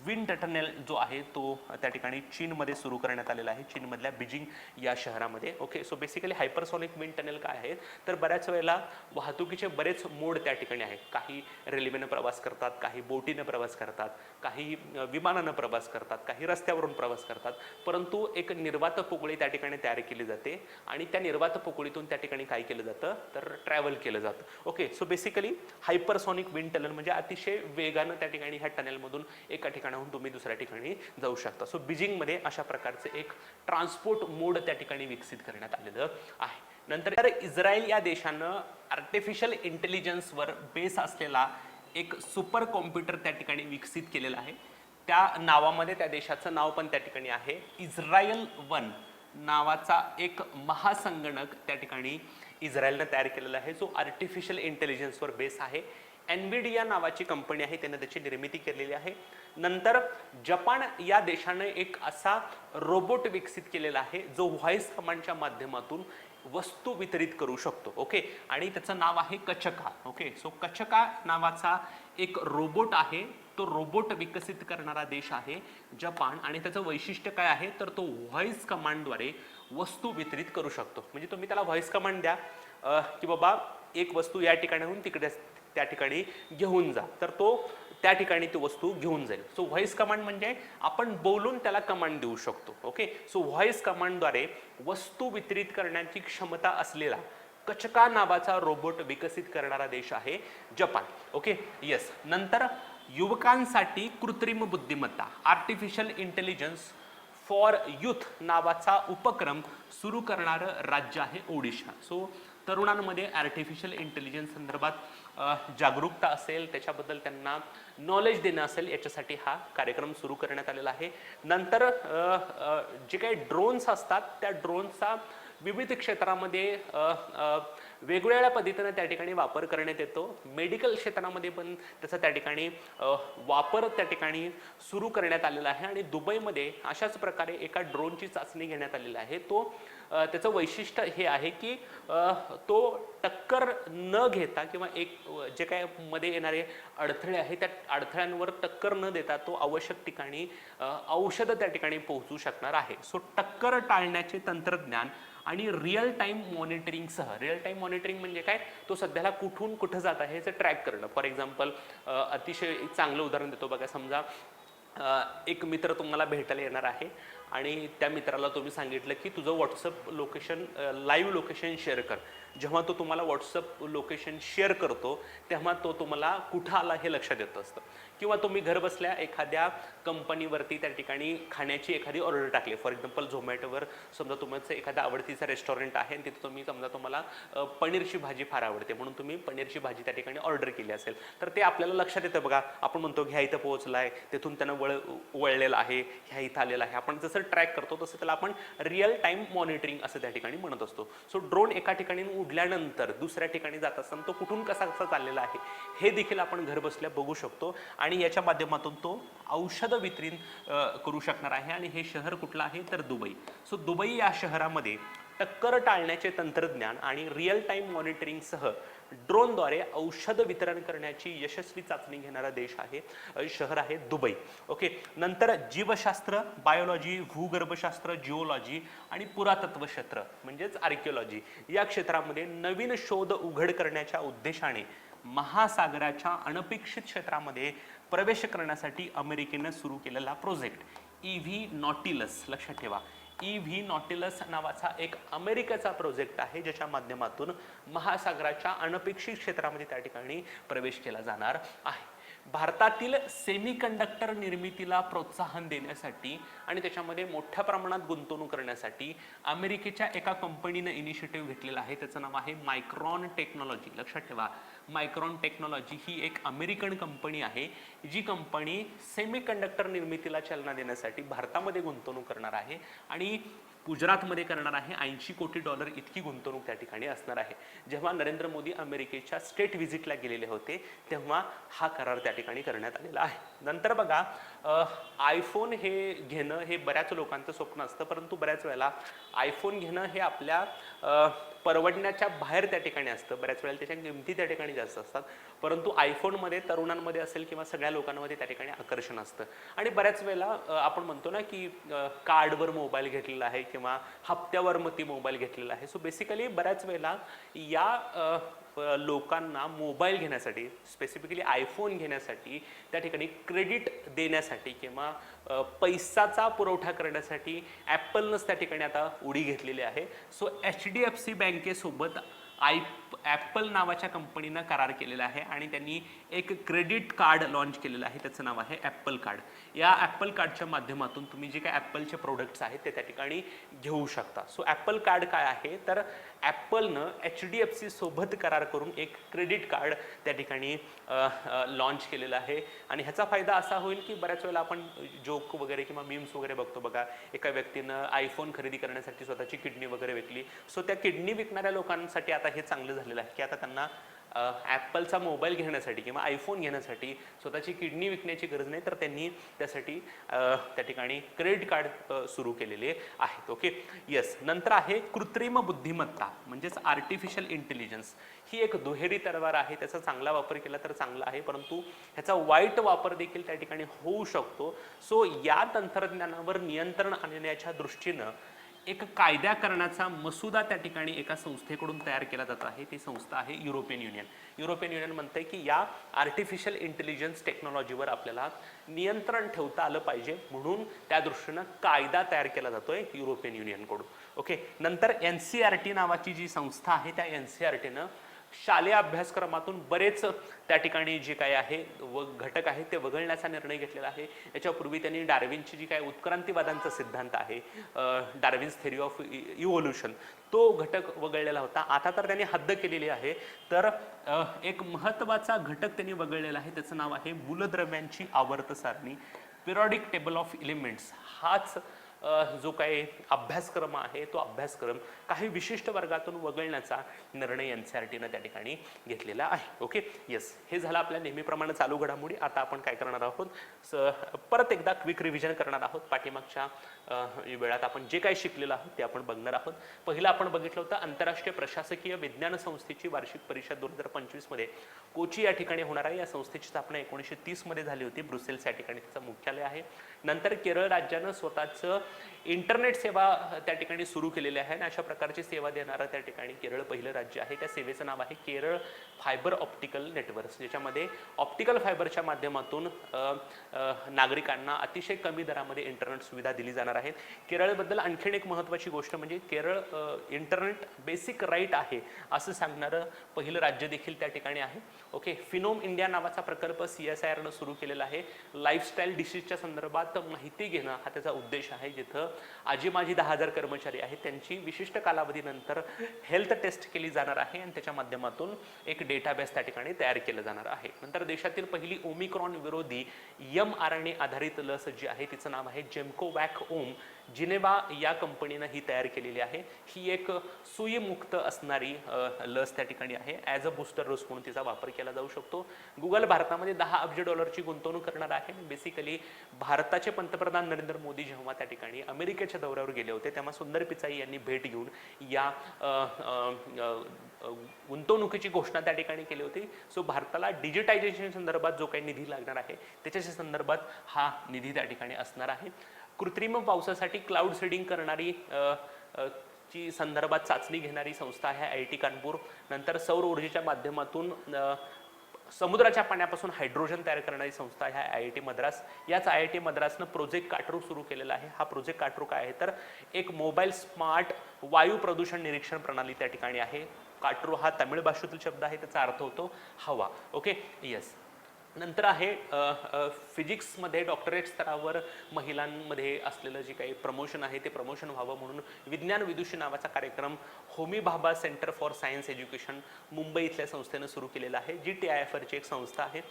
विंड टनेल जो आहे तो त्या ठिकाणी चीनमध्ये सुरू करण्यात आलेला आहे, चीनमधल्या बीजिंग या शहरामध्ये. Okay, so basically hypersonic wind tunnel काय आहे तर बऱ्याच वेळेला वाहतुकीचे बरेच मोड त्या ठिकाणी आहेत. काही रेल्वेनं प्रवास करतात, काही बोटीनं प्रवास करतात, काही विमानानं प्रवास करतात, काही रस्त्यावरून प्रवास करतात, परंतु एक निर्वात पोकळी त्या ठिकाणी तयार केली जाते आणि त्या निर्वात पोकळीतून त्या ठिकाणी काय केलं जातं तर ट्रॅव्हल केलं जातं. Okay, so basically hypersonic wind tunnel म्हणजे अतिशय वेगानं त्या ठिकाणी ह्या टनेलमधून एका ठिकाणाहून तुम्ही दुसऱ्या ठिकाणी जाऊ शकता. सो बीजिंगमध्ये अशा प्रकारचे एक ट्रान्सपोर्ट मोड त्या ठिकाणी विकसित करण्यात आलेलं आहे. नंतर इस्रायल या देशानं आर्टिफिशियल इंटेलिजन्सवर बेस असलेला एक सुपर कॉम्प्युटर त्या ठिकाणी विकसित केलेला आहे. त्या नावामध्ये त्या देशाचं नाव पण त्या ठिकाणी आहे. इस्रायल-1 नावाचा एक महासंगणक त्या ठिकाणी इस्रायलनं तयार केलेला आहे जो आर्टिफिशियल इंटेलिजन्सवर बेस आहे. एनव्हिडिया नावाची कंपनी आहे त्याने त्याची निर्मिती केलेली आहे. नंतर जपान या देशाने एक असा रोबोट विकसित केलेला आहे जो व्हॉइस कमांडच्या माध्यमातून वस्तू वितरित करू शकतो. ओके, आणि त्याचं नाव आहे कचका. ओके, सो कचका नावाचा एक रोबोट आहे. तो रोबोट विकसित करणारा देश आहे जपान आणि त्याचं वैशिष्ट्य काय आहे तर तो व्हॉइस कमांडद्वारे वस्तू वितरित करू शकतो. म्हणजे तुम्ही त्याला व्हॉइस कमांड द्या की बाबा एक वस्तू या ठिकाणाहून तिकडे त्या ठिकाणी घेऊन जा, तर तो त्या ठिकाणी ती वस्तू घेऊन जाईल. सो व्हॉइस कमांड म्हणजे आपण बोलून त्याला कमांड देऊ शकतो. ओके, सो व्हॉइस कमांडद्वारे वस्तू वितरित करण्याची क्षमता असलेला कचका नावाचा रोबोट विकसित करणारा देश आहे जपान. Okay, yes. नंतर युवकांसाठी कृत्रिम बुद्धिमत्ता आर्टिफिशियल इंटेलिजन्स फॉर यूथ नावाचा उपक्रम सुरू करणारं राज्य आहे ओडिशा. सो तरुणांमध्ये आर्टिफिशियल इंटेलिजन्स संदर्भात जागरूकता असेल, त्याच्याबद्दल त्यांना नॉलेज देणं असेल, याच्यासाठी हा कार्यक्रम सुरू करण्यात आलेला आहे. नंतर जे काही ड्रोन्स असतात त्या ड्रोनचा विविध क्षेत्रामध्ये वेगवेगळ्या पद्धतीने त्या ठिकाणी वापर करण्यात येतो. मेडिकल क्षेत्रामध्ये पण त्याचा त्या ठिकाणी वापर त्या ठिकाणी सुरू करण्यात आलेला आहे आणि दुबईमध्ये अशाच प्रकारे एका ड्रोनची चाचणी घेण्यात आलेली आहे. तो त्याचं वैशिष्ट्य हे आहे की तो टक्कर न घेता किंवा एक जे काय मध्ये येणारे अडथळे आहेत त्या अडथळ्यांवर टक्कर न देता तो आवश्यक ठिकाणी औषध त्या ठिकाणी पोहोचू शकणार आहे. सो टक्कर टाळण्याचे तंत्रज्ञान आणि रिअल टाइम मॉनिटरिंगसह, रिअल टाइम मॉनिटरिंग म्हणजे काय, तो सध्याला कुठून कुठं जात आहे याचं ट्रॅक करणं. फॉर एक्झाम्पल अतिशय चांगलं उदाहरण देतो बघा. समजा एक मित्र तुम्हाला भेटायला येणार आहे आणि त्या मित्राला तुम्ही सांगितलं की तुझं WhatsApp location live location share कर. जेव्हा तो तुम्हाला व्हॉट्सअप लोकेशन शेअर करतो तेव्हा तो तुम्हाला कुठं आला हे लक्षात येत असतं. किंवा तुम्ही घर बसल्या एखाद्या कंपनीवरती त्या ठिकाणी खाण्याची एखादी ऑर्डर टाकली. फॉर एक्झाम्पल झोमॅटोवर समजा तुमचं एखादा आवडतीचा रेस्टॉरंट आहे आणि तिथे तुम्ही समजा तुम्हाला पनीरची भाजी फार आवडते म्हणून तुम्ही पनीरची भाजी त्या ठिकाणी ऑर्डर केली असेल, तर ते आपल्याला लक्षात येतं बघा. आपण म्हणतो ह्या इथं पोहोचलाय, तिथून त्यानं वळलेलं आहे, ह्या इथं आलेलं आहे. आपण जसं ट्रॅक करतो तसं त्याला आपण रिअल टाइम मॉनिटरिंग असं त्या ठिकाणी म्हणत असतो. सो ड्रोन एका ठिकाणी उडल्यानंतर दुसऱ्या ठिकाणी जात असताना तो कुठून कसा कसा चाललेला आहे हे देखील आपण घर बसल्या बघू शकतो आणि याच्या माध्यमातून तो औषध वितरण करू शकणार आहे. आणि हे शहर कुठलं आहे तर दुबई. सो दुबई या शहरामध्ये टक्कर टाळण्याचे तंत्रज्ञान आणि रिअल टाइम मॉनिटरिंगसह ड्रोनद्वारे औषध वितरण करण्याची यशस्वी चाचणी घेणारा देश आहे, शहर आहे दुबई. ओके. नंतर जीवशास्त्र, बायोलॉजी, भूगर्भशास्त्र, जिओलॉजी आणि पुरातत्व क्षेत्र म्हणजेच आर्किओलॉजी या क्षेत्रामध्ये नवीन शोध उघड करण्याच्या उद्देशाने महासागराच्या अनपेक्षित क्षेत्रामध्ये प्रवेश करण्यासाठी अमेरिकेनं सुरू केलेला प्रोजेक्ट EV नॉटिलस. लक्षात ठेवा, EV नॉटिलस नावाचा एक अमेरिकेचा प्रोजेक्ट आहे ज्याच्या माध्यमातून महासागराच्या अनपेक्षित क्षेत्रामध्ये त्या ठिकाणी प्रवेश केला जाणार आहे. भारतातील सेमीकंडक्टर निर्मितीला प्रोत्साहन देण्यासाठी आणि त्याच्यामध्ये मोठ्या प्रमाणात गुंतवणूक करण्यासाठी अमेरिकेच्या एका कंपनीने इनिशिएटिव्ह घेतलेला आहे. त्याचं नाव आहे मायक्रॉन टेक्नॉलॉजी. लक्षात ठेवा, मायक्रॉन टेक्नॉलॉजी ही एक अमेरिकन कंपनी आहे जी कंपनी सेमीकंडक्टर निर्मितीला चालना देण्यासाठी भारतामध्ये गुंतवणूक करणार आहे आणि गुजरातमध्ये करणार आहे. $80 कोटी इतकी गुंतवणूक त्या ठिकाणी असणार आहे. जेव्हा नरेंद्र मोदी अमेरिकेच्या स्टेट व्हिजिटला गेलेले होते तेव्हा हा करार त्या ठिकाणी करण्यात आलेला आहे. नंतर बघा, आयफोन हे घेणं हे बऱ्याच लोकांचं स्वप्न असतं, परंतु बऱ्याच वेळेला आयफोन घेणं हे आपल्या परवडण्याच्या बाहेर त्या ठिकाणी असतं. बऱ्याच वेळेला त्याच्या किमती त्या ठिकाणी जास्त असतात, परंतु आयफोनमध्ये तरुणांमध्ये असेल किंवा सगळ्या लोकांमध्ये त्या ठिकाणी आकर्षण असतं. आणि बऱ्याच वेळेला आपण म्हणतो ना की कार्डवर मोबाईल घेतलेला आहे किंवा हप्त्यावर मग ती मोबाईल घेतलेला आहे. सो बेसिकली बऱ्याच वेळेला या लोकांना मोबाईल घेण्यासाठी, स्पेसिफिकली आयफोन घेण्यासाठी त्या ठिकाणी क्रेडिट देण्यासाठी किंवा पैसाचा पुरवठा करण्यासाठी ॲपलनंच त्या ठिकाणी आता उडी घेतलेली आहे. सो HDFC बँकेसोबत ॲपल नावाच्या कंपनीनं करार केलेला आहे आणि त्यांनी एक क्रेडिट कार्ड लॉन्च केलेलं आहे. त्याचं नाव आहे ॲपल कार्ड. या ॲपल कार्डच्या माध्यमातून तुम्ही जे काही ॲपलचे प्रोडक्ट्स आहेत ते त्या ठिकाणी घेऊ शकता. सो ॲपल कार्ड काय आहे तर ॲपलनं HDFC सोबत करार करून एक क्रेडिट कार्ड त्या ठिकाणी लॉन्च केलेलं आहे. आणि ह्याचा फायदा असा होईल की बऱ्याच वेळेला आपण जोक वगैरे किंवा मीम्स वगैरे बघतो बघा, एका व्यक्तीनं आयफोन खरेदी करण्यासाठी स्वतःची किडनी वगैरे विकली. सो त्या किडनी विकणाऱ्या लोकांसाठी आता हे चांगलं झालेलं आहे की आता त्यांना ॲपलचा मोबाईल घेण्यासाठी किंवा आयफोन घेण्यासाठी स्वतःची किडनी विकण्याची गरज नाही, तर त्यांनी त्यासाठी त्या ठिकाणी क्रेडिट कार्ड सुरू केलेले आहेत. ओके. येस. नंतर आहे कृत्रिम बुद्धिमत्ता म्हणजेच आर्टिफिशियल इंटेलिजन्स. ही एक दुहेरी तलवार आहे. त्याचा चांगला वापर केला तर चांगला आहे, परंतु ह्याचा वाईट वापर देखील त्या ठिकाणी होऊ शकतो. सो या तंत्रज्ञानावर नियंत्रण आणण्याच्या दृष्टीनं एक कायदा करण्याचा मसुदा त्या ठिकाणी एका संस्थेकडून तयार केला जात आहे. ती संस्था आहे युरोपियन युनियन. युरोपियन युनियन म्हणते की या आर्टिफिशियल इंटेलिजन्स टेक्नॉलॉजीवर आपल्याला नियंत्रण ठेवता आलं पाहिजे, म्हणून त्या दृष्टीनं कायदा तयार केला जातोय युरोपियन युनियनकडून. ओके. नंतर NCERT नावाची जी संस्था आहे त्या NCERTनं शालेय अभ्यासक्रमातून बरेच त्या ठिकाणी जे काय आहे घटक आहेत ते वगळण्याचा निर्णय घेतलेला आहे. याच्यापूर्वी त्यांनी डार्विनची जी काय उत्क्रांतीवादांचा सिद्धांत आहे, डार्विन्स थेरी ऑफ इव्होल्युशन, तो घटक वगळलेला होता. आता तर त्यांनी हद्द केलेली आहे. तर एक महत्त्वाचा घटक त्यांनी वगळलेला आहे, त्याचं नाव आहे मूलद्रव्यांची आवर्त सारणी, पिरियॉडिक टेबल ऑफ एलिमेंट्स. हाच जो काही अभ्यासक्रम आहे तो अभ्यासक्रम काही विशिष्ट वर्गातून वगळण्याचा निर्णय NCERTनं त्या ठिकाणी घेतलेला आहे. ओके. येस. हे झालं आपल्या नेहमीप्रमाणे चालू घडामोडी. आता आपण काय करणार आहोत, परत एकदा क्विक रिव्हिजन करणार आहोत. पाठीमागच्या वेळात आपण जे काही शिकलेलं आहोत ते आपण बघणार आहोत. पहिलं आपण बघितलं होतं आंतरराष्ट्रीय प्रशासकीय विज्ञान संस्थेची वार्षिक परिषद 2025 मध्ये कोची या ठिकाणी होणार आहे. या संस्थेची स्थापना 1930 मध्ये झाली होती. ब्रुसेल्स या ठिकाणी त्याचं मुख्यालय आहे. नंतर केरळ राज्यानं स्वतःचं इंटरनेट सेवा त्या ठिकाणी सुरू केलेल्या आहे आणि अशा प्रकारची सेवा देणारं त्या ठिकाणी केरळ पहिलं राज्य आहे. त्या सेवेचं नाव आहे केरळ फायबर ऑप्टिकल नेटवर्क्स, ज्याच्यामध्ये ऑप्टिकल फायबरच्या माध्यमातून नागरिकांना अतिशय कमी दरामध्ये इंटरनेट सुविधा दिली जाणार आहे. केरळबद्दल आणखीन एक महत्त्वाची गोष्ट म्हणजे केरळ इंटरनेट बेसिक राईट आहे असं सांगणारं पहिलं राज्य देखील त्या ठिकाणी आहे. ओके, फिनोम इंडिया नावाचा प्रकल्प CSIRनं सुरू केलेला आहे. लाईफस्टाईल डिसीजच्या संदर्भात माहिती घेणं हा त्याचा उद्देश आहे, जिथं आजी माझी 10,000 कर्मचारी आहेत त्यांची विशिष्ट कालावधीनंतर हेल्थ टेस्ट केली जाणार आहे आणि त्याच्या माध्यमातून एक डेटाबेस त्या ठिकाणी तयार केलं जाणार आहे. नंतर देशातील पहिली ओमिक्रॉन विरोधी mRNA आधारित लस जी आहे तिचं नाव आहे जेम्कोवॅक ओम. जिनेवा या कंपनीनं ही तयार केलेली आहे. ही एक सुईमुक्त असणारी लस त्या ठिकाणी आहे. ॲज अ बूस्टर डोस म्हणून तिचा वापर केला जाऊ शकतो. गुगल भारतामध्ये $10 अब्ज गुंतवणूक करणार आहे. बेसिकली भारताचे पंतप्रधान नरेंद्र मोदी जेव्हा त्या ठिकाणी अमेरिकेच्या दौऱ्यावर गेले होते तेव्हा सुंदर पिचाई यांनी भेट घेऊन या गुंतवणुकीची घोषणा त्या ठिकाणी केली होती. सो भारताला डिजिटायझेशन संदर्भात जो काही निधी लागणार आहे त्याच्या संदर्भात हा निधी त्या ठिकाणी असणार आहे. कृत्रिम पावसासाठी क्लाउड सीडिंग करणारी ची संदर्भात चाचणी घेणारी संस्था आहे IIT कानपूर. नंतर सौर ऊर्जेच्या माध्यमातून समुद्राच्या पाण्यापासून हायड्रोजन तयार करणारी संस्था आहे IIT मद्रास. याच IIT मद्रासनं प्रोजेक्ट काटरू सुरू केलेला आहे. हा प्रोजेक्ट काटरू काय आहे तर एक मोबाईल स्मार्ट वायू प्रदूषण निरीक्षण प्रणाली त्या ठिकाणी आहे. काटरू हा तमिळ भाषेतील शब्द आहे, त्याचा अर्थ होतो हवा. Okay, yes. नंतर आहे फिजिक्समध्ये डॉक्टरेट स्तरावर महिलांमध्ये असलेलं जे काही प्रमोशन आहे ते प्रमोशन व्हावं म्हणून विज्ञान विदुषी नावाचा कार्यक्रम Homi Bhabha centre for science education Mumbai इथल्या संस्थेनं सुरू केलेला आहे, जी TIFRची एक संस्था आहे.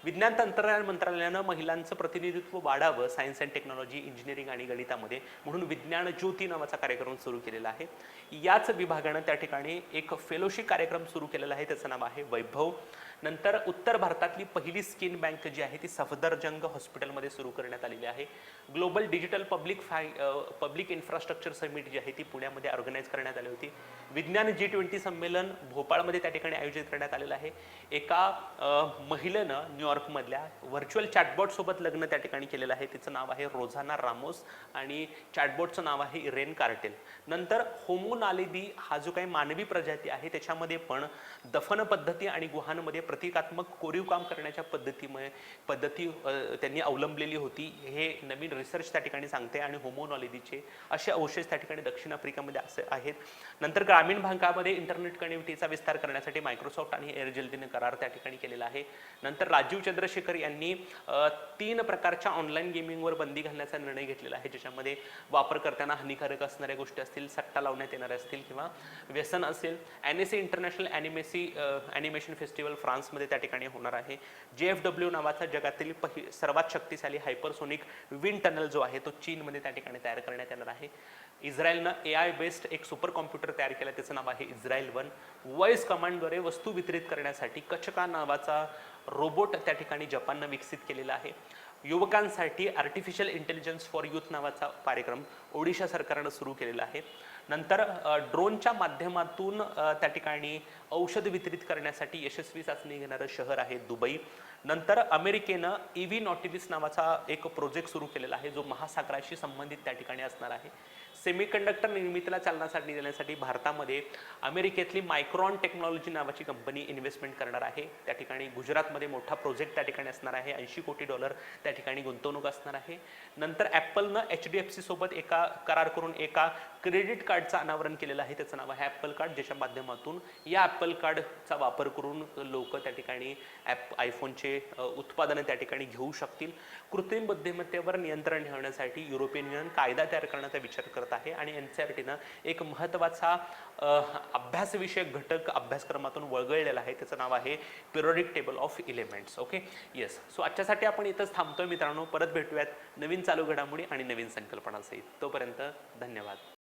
विज्ञान तंत्रज्ञान मंत्रालयानं महिलांचं प्रतिनिधित्व वाढावं सायन्स अँड टेक्नॉलॉजी, इंजिनिअरिंग आणि गणितामध्ये म्हणून विज्ञान ज्योती नावाचा कार्यक्रम सुरू केलेला आहे. याच विभागानं त्या ठिकाणी एक फेलोशिप कार्यक्रम सुरू केलेला आहे, त्याचं नाव आहे वैभव. नंतर उत्तर भारतातली पहिली स्किन बँक जी आहे ती सफदरजंग हॉस्पिटलमध्ये सुरू करण्यात आलेली आहे. Global digital public infrastructure summit जी आहे ती पुण्यामध्ये ऑर्गनाईज करण्यात आली होती. विज्ञान G20 संमेलन भोपाळमध्ये त्या ठिकाणी आयोजित करण्यात आलेलं आहे. एका महिलेनं न्यूयॉर्कमधल्या व्हर्च्युअल चॅटबॉट सोबत लग्न त्या ठिकाणी केलेलं आहे. तिचं नाव आहे रोझाना रामोस आणि चॅटबॉटचं नाव आहे इरेन कार्टेल. नंतर होमोनालिदी हा जो काही मानवी प्रजाती आहे त्याच्यामध्ये पण दफन पद्धती आणि गुहांमध्ये प्रतिकात्मक कोरीव काम करण्याच्या पद्धती त्यांनी अवलंबलेली होती. हे नवीन रिसर्च त्या ठिकाणी सांगते आणि होमोनॉलिदीचे असे अवशेष त्या ठिकाणी दक्षिण आफ्रिकेमध्ये असे आहेत. नंतर ग्रामीण भागामध्ये इंटरनेट कनेक्टिव्हिटीचा विस्तार करण्यासाठी मायक्रोसॉफ्ट आणि एअरजेलने करार त्या ठिकाणी केलेला आहे. नंतर राजीव चंद्रशेखर यांनी 3 प्रकारच्या ऑनलाईन गेमिंगवर बंदी घालण्याचा निर्णय घेतलेला आहे, ज्याच्यामध्ये वापरकर्त्यांना हानिकारक असणाऱ्या गोष्टी असतील, सट्टा लावण्यात येणाऱ्या असतील किंवा व्यसन असेल. NSA इंटरनॅशनल ॲनिमेशन फेस्टिवल फ्रान्समध्ये त्या ठिकाणी होणार आहे. JFW नावाचा जगातील सर्वात शक्तिशाली हायपरसोनिक विंड टनल जो आहे तो चीनमध्ये त्या ठिकाणी तयार करण्यात येणार आहे. इस्रायलनं AI बेस्ड एक सुपर कॉम्प्युटर तयार केला, त्याचं नाव आहे इस्रायल-1. व्हॉइस कमांडद्वारे वस्तू वितरित करण्यासाठी कचका नावाचा रोबोट त्या ठिकाणी जपाननं विकसित केलेला आहे. युवकांसाठी आर्टिफिशियल इंटेलिजन्स फॉर यूथ नावाचा कार्यक्रम ओडिशा सरकारनं सुरू केलेला आहे. नंतर ड्रोनच्या माध्यमातून त्या ठिकाणी औषध वितरित करण्यासाठी यशस्वी चाचणी घेणारं शहर आहे दुबई. नंतर अमेरिकेनं EV नॉटिलिस नावाचा एक प्रोजेक्ट सुरू केलेला आहे, जो महासागराशी संबंधित त्या ठिकाणी असणार आहे. सेमीकंडक्टर निर्मितीला चालनासाठी देण्यासाठी भारतामध्ये अमेरिकेतली मायक्रॉन टेक्नॉलॉजी नावाची कंपनी इन्व्हेस्टमेंट करणार आहे. त्या ठिकाणी गुजरातमध्ये मोठा प्रोजेक्ट त्या ठिकाणी असणार आहे. $80 कोटी त्या ठिकाणी गुंतवणूक असणार आहे. नंतर ॲपलनं HDFC सोबत करार करून एका क्रेडिट कार्डचं अनावरण केलेलं आहे, त्याचं नाव आहे ॲपल कार्ड, ज्याच्या माध्यमातून या ॲपल कार्डचा वापर करून लोक त्या ठिकाणी आयफोनचे उत्पादनं त्या ठिकाणी घेऊ शकतील. कृत्रिम बुद्धिमत्तेवर नियंत्रण ठेवण्यासाठी युरोपियन युनियन कायदा तयार करण्याचा विचार करत आहे आणि NCERTनं एक महत्त्वाचा अभ्यासविषयक घटक अभ्यासक्रमातून वगळलेला आहे, त्याचं नाव आहे periodic table of elements. Okay, yes. So आजच्यासाठी आपण इथंच थांबतोय मित्रांनो. परत भेटूयात नवीन चालू घडामोडी आणि नवीन संकल्पनांसहित. तोपर्यंत धन्यवाद.